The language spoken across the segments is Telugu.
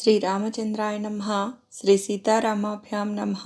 శ్రీరామచంద్రాయ నమః. శ్రీ సీతారామాభ్యాం నమః.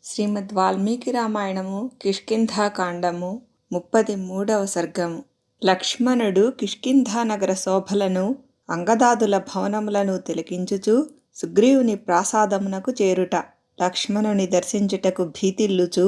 శ్రీమద్ వాల్మీకి రామాయణము కిష్కింధాకాండము 33వ సర్గము. లక్ష్మణుడు కిష్కింధానగర శోభలను అంగదాదుల భవనములను తిలకించుచు సుగ్రీవుని ప్రాసాదమునకు చేరుట. లక్ష్మణుని దర్శించుటకు భీతిల్లుచు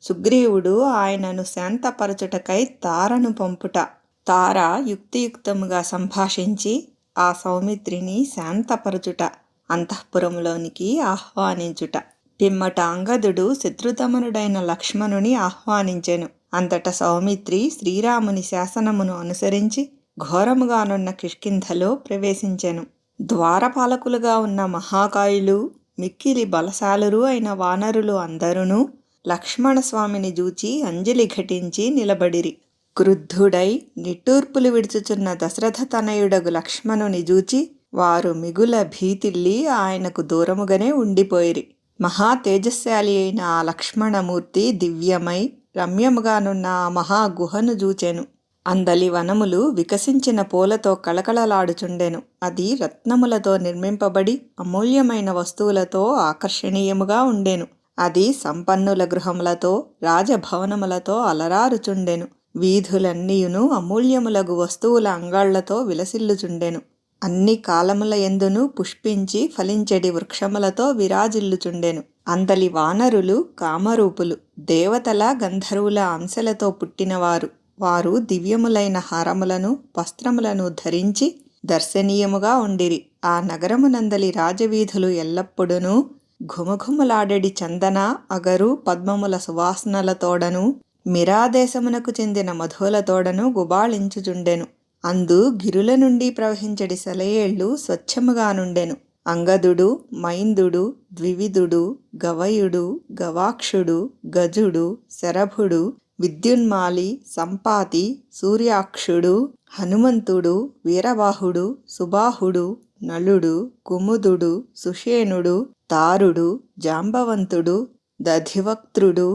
సుగ్రీవుడు ఆయనను శాంతపరచుటకై తారను పంపుట. తార యుక్తియుక్తముగా సంభాషించి ఆ సౌమిత్రిని శాంతపరచుట, అంతఃపురములోనికి ఆహ్వానించుట. పిమ్మట అంగదుడు శత్రుదమనుడైన లక్ష్మణుని ఆహ్వానించెను. అంతట సౌమిత్రి శ్రీరాముని శాసనమును అనుసరించి ఘోరముగానున్న కిష్కింధలో ప్రవేశించెను. ద్వారపాలకులుగా ఉన్న మహాకాయులు, మిక్కిలి బలశాలురు అయిన వానరులు అందరును లక్ష్మణస్వామిని జూచి అంజలి ఘటించి నిలబడిరి. క్రుద్ధుడై నిట్టూర్పులు విడుచుచున్న దశరథ తనయుడగు లక్ష్మణుని జూచి వారు మిగుల భీతిల్లి ఆయనకు దూరముగానే ఉండిపోయిరి. మహా తేజస్శాలి అయిన ఆ లక్ష్మణమూర్తి దివ్యమై రమ్యముగానున్న ఆ మహాగుహను జూచెను. అందలి వనములు వికసించిన పూలతో కళకళలాడుచుండెను. అది రత్నములతో నిర్మింపబడి అమూల్యమైన వస్తువులతో ఆకర్షణీయముగా ఉండెను. అది సంపన్నుల గృహములతో రాజభవనములతో అలరారుచుండెను. వీధులన్నీయును అమూల్యములగు వస్తువుల అంగాళ్లతో విలసిల్లుచుండెను. అన్ని కాలముల యందును పుష్పించి ఫలించెడి వృక్షములతో విరాజిల్లుచుండెను. అందలి వానరులు కామరూపులు, దేవతల గంధర్వుల అంశలతో పుట్టినవారు. వారు దివ్యములైన హారములను వస్త్రములను ధరించి దర్శనీయముగా ఉండిరి. ఆ నగరమునందలి రాజవీధులు ఎల్లప్పుడూ ఘుమఘుమలాడెడి చందన అగరు పద్మముల సువాసనలతోడను మిరాదేశమునకు చెందిన మధువులతోడను గుబాళించుచుండెను. అందు గిరుల నుండి ప్రవహించడి సెలయేళ్లు స్వచ్ఛముగానుండెను. అంగదుడు, మైందుడు, ద్వివిధుడు, గవయుడు, గవాక్షుడు, గజుడు, శరభుడు, విద్యున్మాలి, సంపాతి, సూర్యాక్షుడు, హనుమంతుడు, వీరబాహుడు, సుబాహుడు, నలుడు, కుముదుడు, సుషేణుడు, తారుడు, జాంబవంతుడు, దధివక్త్రుడు,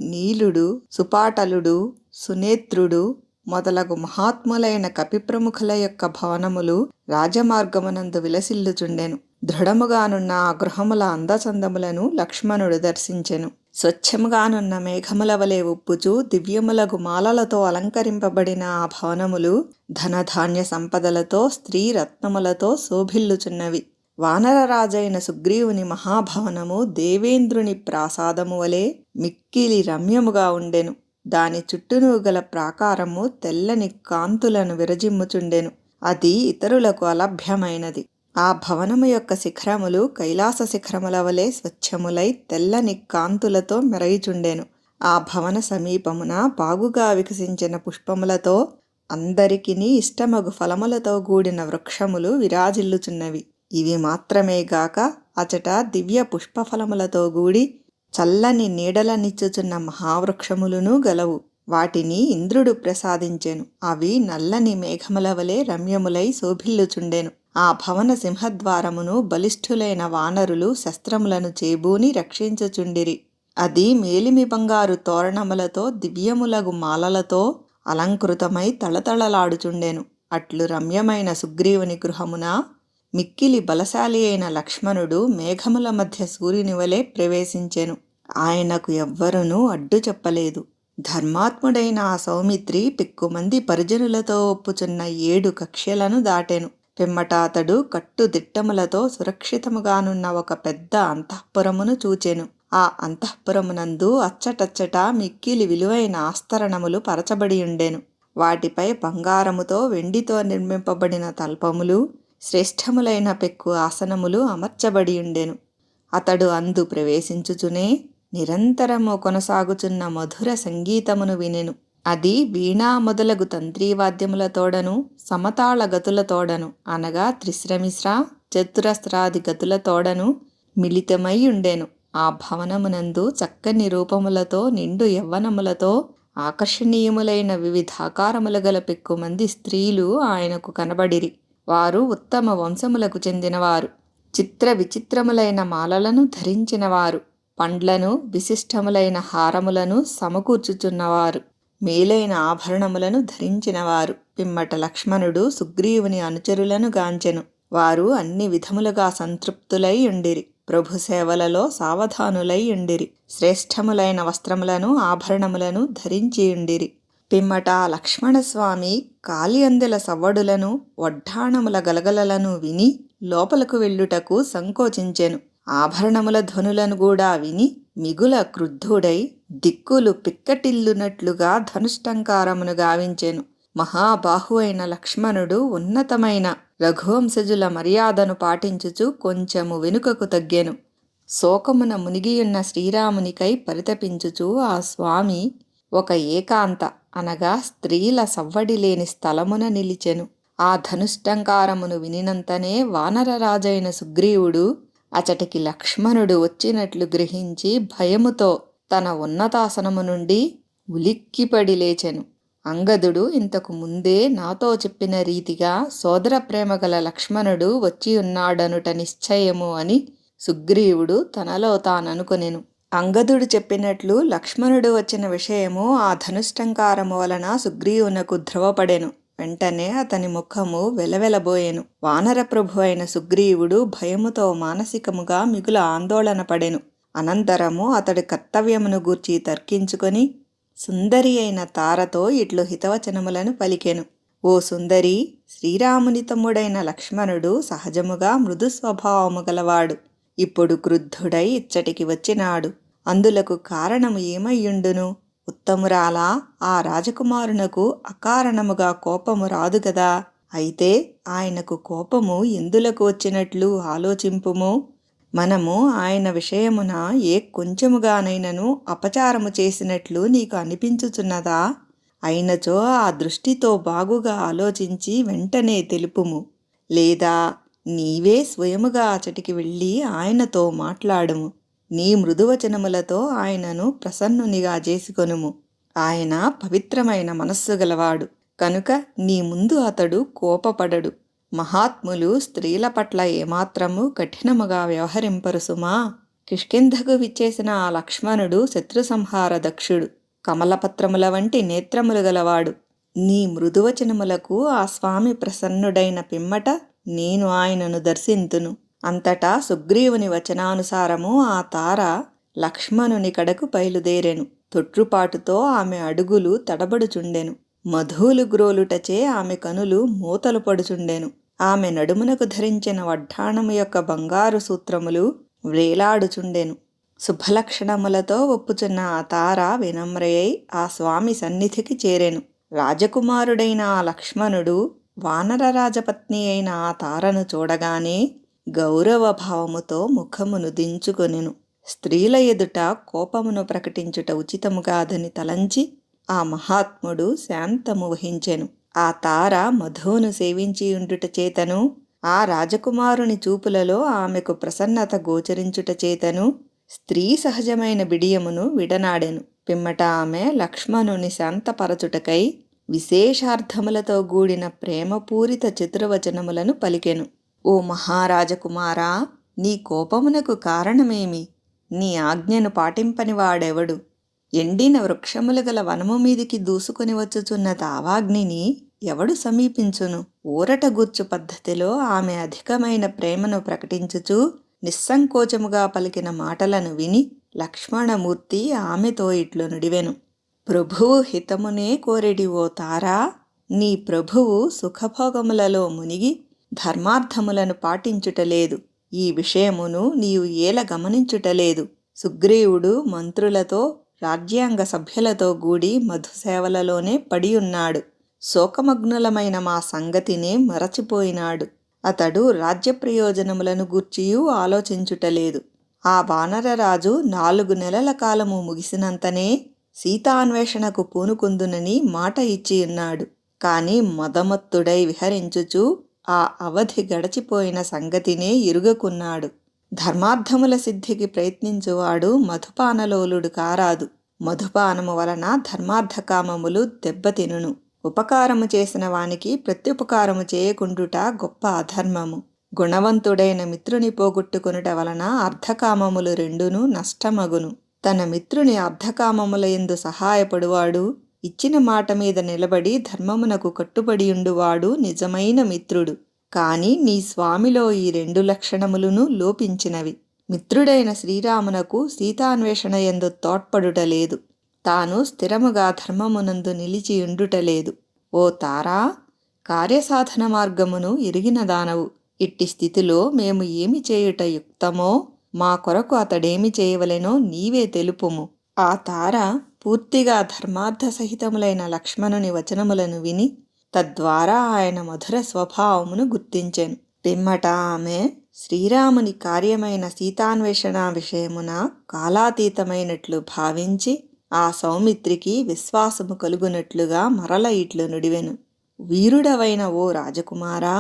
నీలుడు, సుపాటలుడు, సునేత్రుడు మొదలగు మహాత్ములైన కపిప్రముఖుల యొక్క భవనములు రాజమార్గమునందు విలసిల్లుచుండెను. దృఢముగానున్న ఆ గృహముల అందచందములను లక్ష్మణుడు దర్శించెను. స్వచ్ఛముగానున్న మేఘముల వలె ఉప్పుచు దివ్యములగు మాలలతో అలంకరింపబడిన ఆ భవనములు ధనధాన్య సంపదలతో స్త్రీ రత్నములతో శోభిల్లుచున్నవి. వానరరాజైన సుగ్రీవుని మహాభవనము దేవేంద్రుని ప్రాసాదము వలె మిక్కిలి రమ్యముగా ఉండెను. దాని చుట్టూను గల ప్రాకారము తెల్లని కాంతులను విరజిమ్ముచుండెను. అది ఇతరులకు అలభ్యమైనది. ఆ భవనము యొక్క శిఖరములు కైలాస శిఖరముల వలె స్వచ్ఛములై తెల్లని కాంతులతో మెరయుచుండెను. ఆ భవన సమీపమున బాగుగా వికసించిన పుష్పములతో అందరికిని ఇష్టమగు ఫలములతో కూడిన వృక్షములు విరాజిల్లుచున్నవి. ఇవి మాత్రమే గాక అచట దివ్య పుష్పఫలములతో గూడి చల్లని నీడలనిచ్చుచున్న మహావృక్షములును గలవు. వాటిని ఇంద్రుడు ప్రసాదించెను. అవి నల్లని మేఘముల వలె రమ్యములై శోభిల్లుచుండెను. ఆ భవన సింహద్వారమును బలిష్ఠులైన వానరులు శస్త్రములను చేబూని రక్షించుచుండిరి. అది మేలిమి బంగారు తోరణములతో దివ్యములగు మాలలతో అలంకృతమై తళతళలాడుచుండెను. అట్లు రమ్యమైన సుగ్రీవుని గృహమున మిక్కిలి బలశాలి అయిన లక్ష్మణుడు మేఘముల మధ్య సూర్యుని వలె ప్రవేశించెను. ఆయనకు ఎవ్వరునూ అడ్డు చెప్పలేదు. ధర్మాత్ముడైన ఆ సౌమిత్రి పిక్కుమంది పరిజనులతో ఒప్పుచున్న 7 కక్ష్యలను దాటెను. పిమ్మట అతడు కట్టుదిట్టములతో సురక్షితముగానున్న ఒక పెద్ద అంతఃపురమును చూచెను. ఆ అంతఃపురమునందు అచ్చటచ్చట మిక్కిలి విలువైన ఆస్తరణములు పరచబడియుండెను. వాటిపై బంగారముతో వెండితో నిర్మింపబడిన తల్పములు, శ్రేష్టములైన పెక్కు ఆసనములు అమర్చబడియుండెను. అతడు అందు ప్రవేశించుచునే నిరంతరము కొనసాగుచున్న మధుర సంగీతమును వినెను. అది వీణా మొదలగు తంత్రీవాద్యములతోడను సమతాళ గతులతోడను అనగా త్రిశ్రమిశ్ర చతురస్రాది గతులతోడను మిళితమై ఉండెను. ఆ భవనమునందు చక్కని రూపములతో నిండు యవ్వనములతో ఆకర్షణీయములైన వివిధాకారముల గల పెక్కుమంది స్త్రీలు ఆయనకు కనబడిరి. వారు ఉత్తమ వంశములకు చెందినవారు. చిత్ర విచిత్రములైన మాలలను ధరించినవారు. పండ్లను విశిష్టములైన హారములను సమకూర్చుచున్నవారు. మేలైన ఆభరణములను ధరించినవారు. పిమ్మట లక్ష్మణుడు సుగ్రీవుని అనుచరులను గాంచెను. వారు అన్ని విధములుగా సంతృప్తులై ఉండిరి. ప్రభు సేవలలో సావధానులై ఉండిరి. శ్రేష్టములైన వస్త్రములను ఆభరణములను ధరించి ఉండిరి. పిమ్మట లక్ష్మణస్వామి కాలియందుల సవ్వడులను వడ్డాణముల గలగలలను విని లోపలకు వెళ్ళుటకు సంకోచించెను. ఆభరణముల ధ్వనులను కూడా విని మిగుల క్రుద్ధుడై దిక్కులు పిక్కటిల్లునట్లుగా ధనుష్టంకారమును గావించెను. మహాబాహు అయిన లక్ష్మణుడు ఉన్నతమైన రఘువంశజుల మర్యాదను పాటించుచు కొంచెము వెనుకకు తగ్గెను. శోకమున మునిగియున్న శ్రీరామునికై పరితపించుచు ఆ స్వామి ఒక ఏకాంత అనగా స్త్రీల సవ్వడి లేని స్థలమున నిలిచెను. ఆ ధనుష్టంకారమును వినినంతనే వానరరాజైన సుగ్రీవుడు అచటికి లక్ష్మణుడు వచ్చినట్లు గ్రహించి భయముతో తన ఉన్నతాసనము నుండి ఉలిక్కిపడి లేచెను. అంగదుడు ఇంతకు ముందే నాతో చెప్పిన రీతిగా సోదర ప్రేమ గల లక్ష్మణుడు వచ్చి ఉన్నాడనుట నిశ్చయము అని సుగ్రీవుడు తనలో తాననుకొనెను. అంగదుడు చెప్పినట్లు లక్ష్మణుడు వచ్చిన విషయము ఆ ధనుష్టంకారము వలన సుగ్రీవునకు ధ్రువపడెను. వెంటనే అతని ముఖము వెలవెలబోయెను. వానర ప్రభు అయిన సుగ్రీవుడు భయముతో మానసికముగా మిగుల ఆందోళన పడెను. అనంతరము అతడి కర్తవ్యమును గూర్చి తర్కించుకొని సుందరి అయిన తారతో ఇట్లు హితవచనములను పలికెను. ఓ సుందరి, శ్రీరాముని తమ్ముడైన లక్ష్మణుడు సహజముగా మృదు స్వభావము గలవాడు. ఇప్పుడు క్రుద్ధుడై ఇచ్చటికి వచ్చినాడు. అందులకు కారణము ఏమయ్యుండును? ఉత్తమురాలా, ఆ రాజకుమారునకు అకారణముగా కోపము రాదు గదా. అయితే ఆయనకు కోపము ఎందులకు వచ్చినట్లు ఆలోచింపుము. మనము ఆయన విషయమున ఏ కొంచెముగానైనను అపచారము చేసినట్లు నీకు అనిపించుచున్నదా? అయినచో ఆ దృష్టితో బాగుగా ఆలోచించి వెంటనే తెలుపుము. లేదా నీవే స్వయముగా అచటికి వెళ్ళి ఆయనతో మాట్లాడుము. నీ మృదువచనములతో ఆయనను ప్రసన్నునిగా చేసుకొనుము. ఆయన పవిత్రమైన మనస్సు గలవాడు కనుక నీ ముందు అతడు కోపపడడు. మహాత్ములు స్త్రీల పట్ల ఏమాత్రము కఠినముగా వ్యవహరింపరు సుమా. కిష్కింధకు విచ్చేసిన ఆ లక్ష్మణుడు శత్రు సంహార దక్షుడు, కమలపత్రముల వంటి నేత్రములు గలవాడు. నీ మృదువచనములకు ఆ స్వామి ప్రసన్నుడైన పిమ్మట నేను ఆయనను దర్శింతును. అంతటా సుగ్రీవుని వచనానుసారము ఆ తార లక్ష్మణుని కడకు బయలుదేరెను. తొట్రుపాటుతో ఆమె అడుగులు తడబడుచుండెను. మధువులు గ్రోలుటచే ఆమె కనులు మూతలు పడుచుండెను. ఆమె నడుమునకు ధరించిన వడ్డాణము యొక్క బంగారు సూత్రములు వ్రేలాడుచుండెను. శుభలక్షణములతో ఒప్పుచున్న ఆ తార వినమ్రయై ఆ స్వామి సన్నిధికి చేరెను. రాజకుమారుడైన ఆ లక్ష్మణుడు వానర రాజపత్ని అయిన ఆ తారను చూడగానే గౌరవభావముతో ముఖమును దించుకొనెను. స్త్రీల ఎదుట కోపమును ప్రకటించుట ఉచితము కాదని తలంచి ఆ మహాత్ముడు శాంతము వహించెను. ఆ తార మధువును సేవించియుండుట చేతను ఆ రాజకుమారుని చూపులలో ఆమెకు ప్రసన్నత గోచరించుట చేతను స్త్రీ సహజమైన బిడియమును విడనాడెను. పిమ్మట ఆమె లక్ష్మణుని శాంతపరచుటకై విశేషార్థములతో గూడిన ప్రేమపూరిత చతురవచనములను పలికెను. ఓ మహారాజకుమారా, నీ కోపమునకు కారణమేమి? నీ ఆజ్ఞను పాటింపని వాడెవడు? ఎండిన వృక్షములు గల వనము మీదికి దూసుకుని వచ్చుచున్న దావాగ్నిని ఎవడు సమీపించును? ఊరట గూర్చు పద్ధతిలో ఆమె అధికమైన ప్రేమను ప్రకటించుచు నిస్సంకోచముగా పలికిన మాటలను విని లక్ష్మణమూర్తి ఆమెతో ఇట్లు నుడివెను. ప్రభువు హితమునే కోరెడి ఓ తారా, నీ ప్రభువు సుఖభోగములలో మునిగి ధర్మార్థములను పాటించుటలేదు. ఈ విషయమును నీవు ఏల గమనించుటలేదు. సుగ్రీవుడు మంత్రులతో రాజ్యాంగ సభ్యులతో గూడి మధుసేవలలోనే పడియున్నాడు. శోకమగ్నులమైన మా సంగతినే మరచిపోయినాడు. అతడు రాజ్య ప్రయోజనములను గూర్చియూ ఆలోచించుటలేదు. ఆ వానరరాజు 4 నెలల కాలము ముగిసినంతనే సీతాన్వేషణకు పూనుకుందునని మాట ఇచ్చియున్నాడు. కాని మదమత్తుడై విహరించుచు ఆ అవధి గడచిపోయిన సంగతినే ఇరుగకున్నాడు. ధర్మార్థముల సిద్ధికి ప్రయత్నించువాడు మధుపానలోలుడు కారాదు. మధుపానము వలన ధర్మార్థకామములు దెబ్బతినును. ఉపకారము చేసిన వానికి ప్రత్యుపకారము చేయకుండుట గొప్ప అధర్మము. గుణవంతుడైన మిత్రుని పోగొట్టుకొనుట వలన అర్ధకామములు రెండును నష్టమగును. తన మిత్రుని అర్ధకామముల యందు సహాయపడువాడు, ఇచ్చిన మాట మీద నిలబడి ధర్మమునకు కట్టుబడియుండువాడు నిజమైన మిత్రుడు. కాని నీ స్వామిలో ఈ 2 లక్షణములును లోపించినవి. మిత్రుడైన శ్రీరామునకు సీతాన్వేషణయందు తోడ్పడుటలేదు. తాను స్థిరముగా ధర్మమునందు నిలిచియుండుటలేదు. ఓ తారా, కార్యసాధన మార్గమును ఎరిగిన దానవు. ఇట్టి స్థితిలో మేము ఏమి చేయుట యుక్తమో, మా కొరకు అతడేమి చేయవలెనో నీవే తెలుపుము. ఆ తార పూర్తిగా ధర్మార్థ సహితములైన లక్ష్మణుని వచనములను విని తద్వారా ఆయన మధుర స్వభావమును గుర్తించెను. పిమ్మట ఆమె శ్రీరాముని కార్యమైన సీతాన్వేషణ విషయమున కాలాతీతమైనట్లు భావించి ఆ సౌమిత్రికి విశ్వాసము కలుగునట్లుగా మరల ఇట్లు నుడివెను. వీరుడవైన ఓ రాజకుమారా,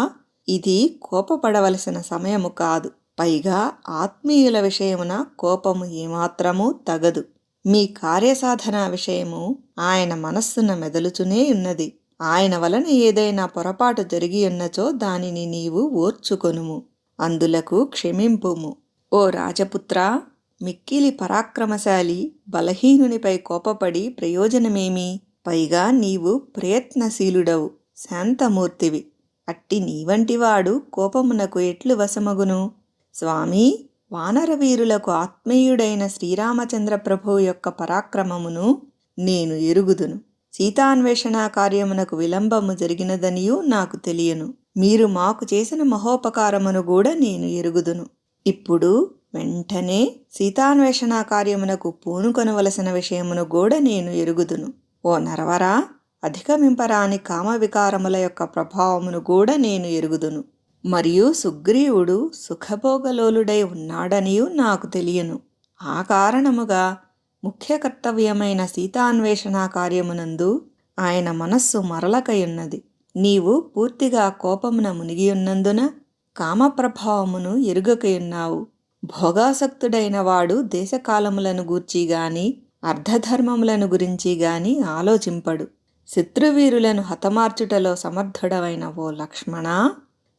ఇది కోపపడవలసిన సమయము కాదు. పైగా ఆత్మీయుల విషయమున కోపము ఏమాత్రమూ తగదు. మీ కార్యసాధన విషయము ఆయన మనస్సున మెదలుచునే ఉన్నది. ఆయన వలన ఏదైనా పొరపాటు జరిగియున్నచో దానిని నీవు ఓర్చుకొనుము. అందులకు క్షమింపుము. ఓ రాజపుత్రా, మిక్కిలి పరాక్రమశాలి బలహీనునిపై కోపపడి ప్రయోజనమేమి? పైగా నీవు ప్రయత్నశీలుడవు, శాంతమూర్తివి. అట్టి నీవంటివాడు కోపమునకు ఎట్లు వశమగును? స్వామీ, వానరవీరులకు ఆత్మీయుడైన శ్రీరామచంద్ర ప్రభువు యొక్క పరాక్రమమును నేను ఎరుగుదును. సీతాన్వేషణ కార్యమునకు విలంబము జరిగినదనియూ నాకు తెలియను. మీరు మాకు చేసిన మహోపకారమును కూడా నేను ఎరుగుదును. ఇప్పుడు వెంటనే సీతాన్వేషణ కార్యమునకు పూనుకొనవలసిన విషయమును కూడా నేను ఎరుగుదును. ఓ నరవరా, అధిగమింపరాని కామవికారముల యొక్క ప్రభావమును కూడా నేను ఎరుగుదును. మరియు సుగ్రీవుడు సుఖభోగలోలుడై ఉన్నాడనియూ నాకు తెలియను. ఆ కారణముగా ముఖ్య కర్తవ్యమైన సీతాన్వేషణ కార్యమునందు ఆయన మనస్సు మరలకయున్నది. నీవు పూర్తిగా కోపమున మునిగియున్నందున కామప్రభావమును ఎరుగకయున్నావు. భోగాసక్తుడైన వాడు దేశకాలములను గూర్చిగాని అర్ధధర్మములను గురించిగాని ఆలోచింపడు. శత్రువీరులను హతమార్చుటలో సమర్థుడవైన ఓ లక్ష్మణ,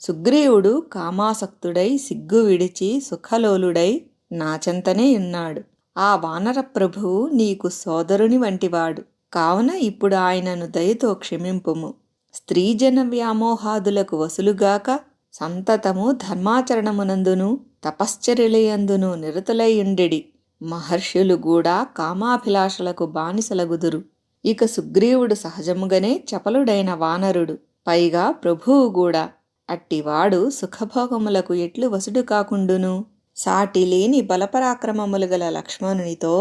సుగ్రీవుడు కామాసక్తుడై సిగ్గు విడిచి సుఖలోలుడై నాచెంతనే ఉన్నాడు. ఆ వానర ప్రభువు నీకు సోదరుని వంటివాడు. కావున ఇప్పుడు ఆయనను దయతో క్షమింపుము. స్త్రీజన వ్యామోహాదులకు వసులుగాక సంతతము ధర్మాచరణమునందును తపశ్చర్యలయందును నిరతులైయుండెడి మహర్షులు కూడా కామాభిలాషలకు బానిసలగుదురు. ఇక సుగ్రీవుడు సహజముగానే చపలుడైన వానరుడు. పైగా ప్రభువు కూడా. అట్టివాడు సుఖభోగములకు ఎట్లు వసుడు కాకుండును? సాటిలేని బలపరాక్రమములు గల లక్ష్మణునితో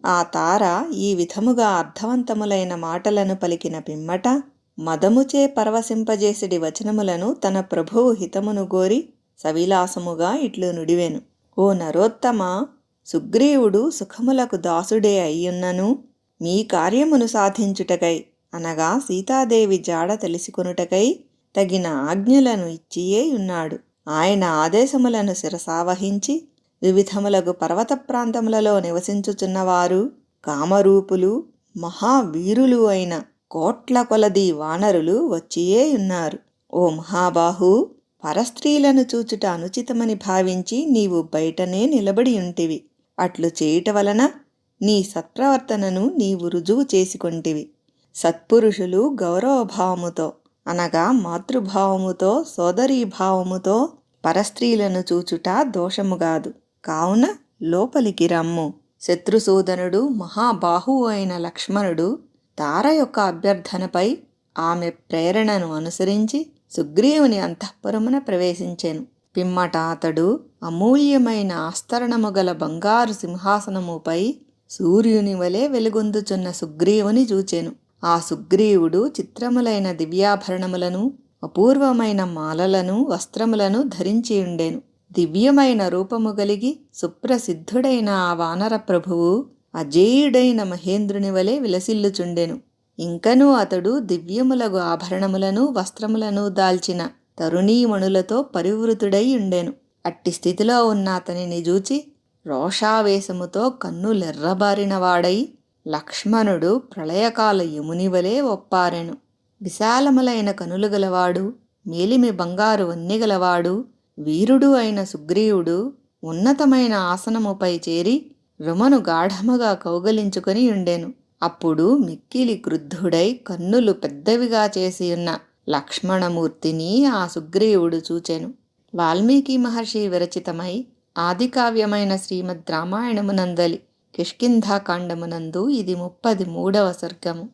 ఆ తార ఈ విధముగా అర్థవంతములైన మాటలను పలికిన పిమ్మట మదముచే పరవశింపజేసిడి వచనములను తన ప్రభువు హితమును గోరి సవిలాసముగా ఇట్లు నుడివెను. ఓ నరోత్తమ, సుగ్రీవుడు సుఖములకు దాసుడే అయ్యున్నను మీ కార్యమును సాధించుటకై అనగా సీతాదేవి జాడ తెలిసికొనుటకై తగిన ఆజ్ఞలను ఇచ్చియే ఉన్నాడు. ఆయన ఆదేశములను శిరసావహించి వివిధములగు పర్వత ప్రాంతములలో నివసించుచున్నవారు కామరూపులు మహావీరులు అయిన కోట్ల కొలది వానరులు వచ్చియే ఉన్నారు. ఓ మహాబాహు, పరస్త్రీలను చూచుట అనుచితమని భావించి నీవు బయటనే నిలబడి ఉంటివి. అట్లు చేయుట వలన నీ సత్ప్రవర్తనను నీవు రుజువు చేసుకొంటివి. సత్పురుషులు గౌరవభావముతో అనగా మాతృభావముతో సోదరీభావముతో పరస్త్రీలను చూచుట దోషముగాదు. కావున లోపలికి రమ్ము. శత్రుసూదనుడు మహాబాహువు అయిన లక్ష్మణుడు తార యొక్క అభ్యర్థనపై ఆమె ప్రేరణను అనుసరించి సుగ్రీవుని అంతఃపురమున ప్రవేశించెను. పిమ్మట అతడు అమూల్యమైన ఆస్తరణము గల బంగారు సింహాసనముపై సూర్యుని వలె వెలుగొందుచున్న సుగ్రీవుని చూచెను. ఆ సుగ్రీవుడు చిత్రములైన దివ్యాభరణములను అపూర్వమైన మాలలను వస్త్రములను ధరించియుండెను. దివ్యమైన రూపము గలిగి సుప్రసిద్ధుడైన ఆ వానర ప్రభువు అజేయుడైన మహేంద్రుని వలె విలసిల్లుచుండెను. ఇంకనూ అతడు దివ్యములగు ఆభరణములను వస్త్రములను దాల్చిన తరుణీమణులతో పరివృతుడై ఉండెను. అట్టి స్థితిలో ఉన్న అతనిని చూచి రోషావేశముతో కన్నులెర్రబారినవాడై లక్ష్మణుడు ప్రళయకాల యమునివలే ఒప్పారెను. విశాలములైన కనులు గలవాడు, మేలిమి బంగారు వన్నెగలవాడు, వీరుడు అయిన సుగ్రీవుడు ఉన్నతమైన ఆసనముపై చేరి రుమను గాఢముగా కౌగలించుకొని ఉండెను. అప్పుడు మిక్కిలి క్రుద్ధుడై కన్నులు పెద్దవిగా చేసియున్న లక్ష్మణమూర్తిని ఆ సుగ్రీవుడు చూచెను. వాల్మీకి మహర్షి విరచితమై ఆదికావ్యమైన శ్రీమద్ రామాయణమునందలి కిష్కింధాకాండమునందు ఇది 33వ సర్గము.